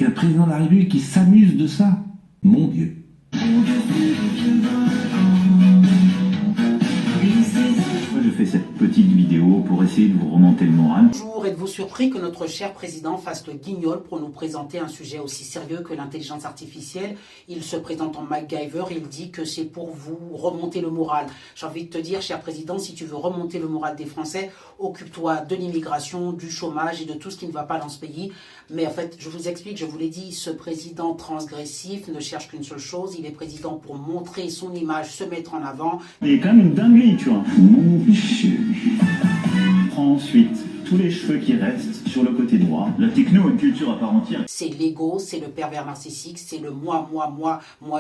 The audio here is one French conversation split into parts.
un président de la République qui s'amuse de ça. Mon Dieu. Je fais cette petite vidéo pour essayer de vous remonter le moral. Bonjour, êtes-vous surpris que notre cher président fasse le guignol pour nous présenter un sujet aussi sérieux que l'intelligence artificielle? Il se présente en MacGyver, il dit que c'est pour vous remonter le moral. J'ai envie de te dire, cher président, si tu veux remonter le moral des Français, occupe-toi de l'immigration, du chômage et de tout ce qui ne va pas dans ce pays. Mais en fait, je vous explique, je vous l'ai dit, ce président transgressif ne cherche qu'une seule chose, il est président pour montrer son image, se mettre en avant. Il est quand même une dinguerie, tu vois. Mon Dieu. Prends ensuite tous les cheveux qui restent sur le côté droit. La techno est une culture à part entière. C'est l'ego, c'est le pervers narcissique, c'est le moi,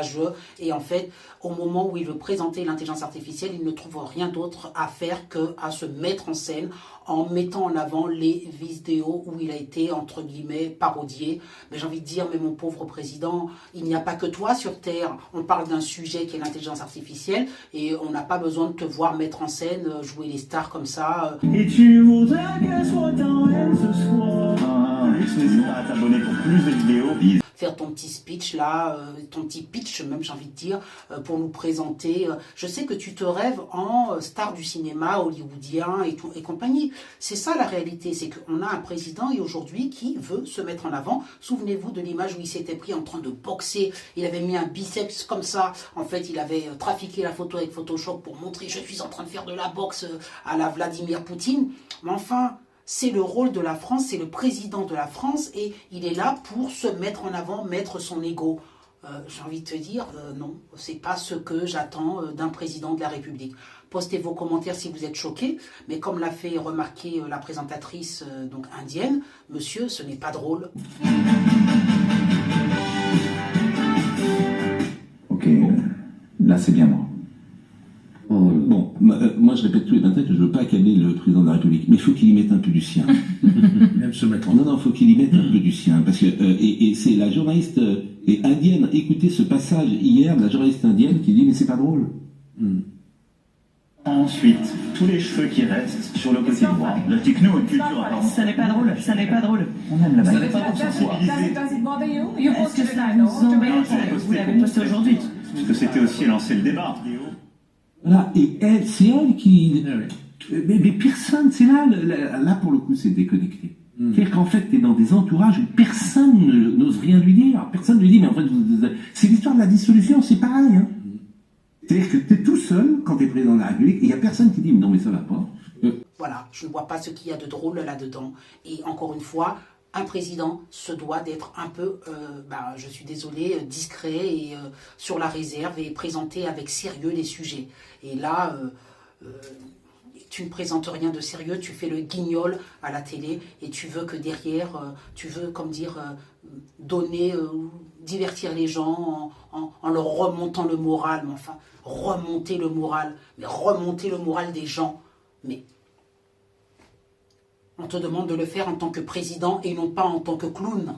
je. Et en fait, au moment où il veut présenter l'intelligence artificielle, il ne trouve rien d'autre à faire que à se mettre en scène en mettant en avant les vidéos où il a été, entre guillemets, parodié. Mais j'ai envie de dire, mais mon pauvre président, il n'y a pas que toi sur Terre. On parle d'un sujet qui est l'intelligence artificielle et on n'a pas besoin de te voir mettre en scène, jouer les stars comme ça. Et tu voudrais qu'elle soit en haine ce soir. N'hésite pas à t'abonner pour plus de vidéos. Faire ton petit speech là, ton petit pitch même, j'ai envie de dire, pour nous présenter. Je sais que tu te rêves en star du cinéma hollywoodien et compagnie. C'est ça la réalité, c'est qu'on a un président et aujourd'hui qui veut se mettre en avant. Souvenez-vous de l'image où il s'était pris en train de boxer. Il avait mis un biceps comme ça. En fait, il avait trafiqué la photo avec Photoshop pour montrer je suis en train de faire de la boxe à la Vladimir Poutine. Mais enfin, c'est le rôle de la France, c'est le président de la France et il est là pour se mettre en avant, mettre son ego. J'ai envie de te dire, non, c'est pas ce que j'attends d'un président de la République. Postez vos commentaires si vous êtes choqués, mais comme l'a fait remarquer la présentatrice donc indienne, monsieur, ce n'est pas drôle. Ok, là c'est bien moi. Bon, moi je répète tous les matins que je ne veux pas accabler le président de la République, mais il faut qu'il y mette un peu du sien. Même se mettre en... Non, il faut qu'il y mette un peu du sien, parce que et c'est la journaliste indienne, écoutez ce passage hier, la journaliste indienne qui dit mais c'est pas drôle. Ensuite, tous les cheveux qui restent sur le côté droit. La techno est une culture à part entière. Ça n'est pas drôle, ça n'est pas drôle. On aime la Ça balle. n'est pas pour sensibiliser. Does it bother you? Est-ce que cela nous embête? Vous l'avez posté aujourd'hui. Parce que c'était aussi lancer le débat. Voilà, et elle, c'est elle qui... Mais personne, c'est là pour le coup c'est déconnecté. C'est-à-dire qu'en fait, tu es dans des entourages où personne n'ose rien lui dire. Personne ne lui dit, mais en fait, c'est l'histoire de la dissolution, c'est pareil. Hein. C'est-à-dire que tu es tout seul quand tu es président de la République, et il n'y a personne qui dit, mais non, mais ça va pas. Voilà, je ne vois pas ce qu'il y a de drôle là-dedans. Et encore une fois, un président se doit d'être un peu, je suis désolé, discret et sur la réserve et présenter avec sérieux les sujets. Et là, tu ne présentes rien de sérieux, tu fais le guignol à la télé et tu veux que derrière, tu veux, comme dire, donner, divertir les gens en leur remontant le moral. Mais enfin, remonter le moral, mais remonter le moral des gens. Mais on te demande de le faire en tant que président et non pas en tant que clown.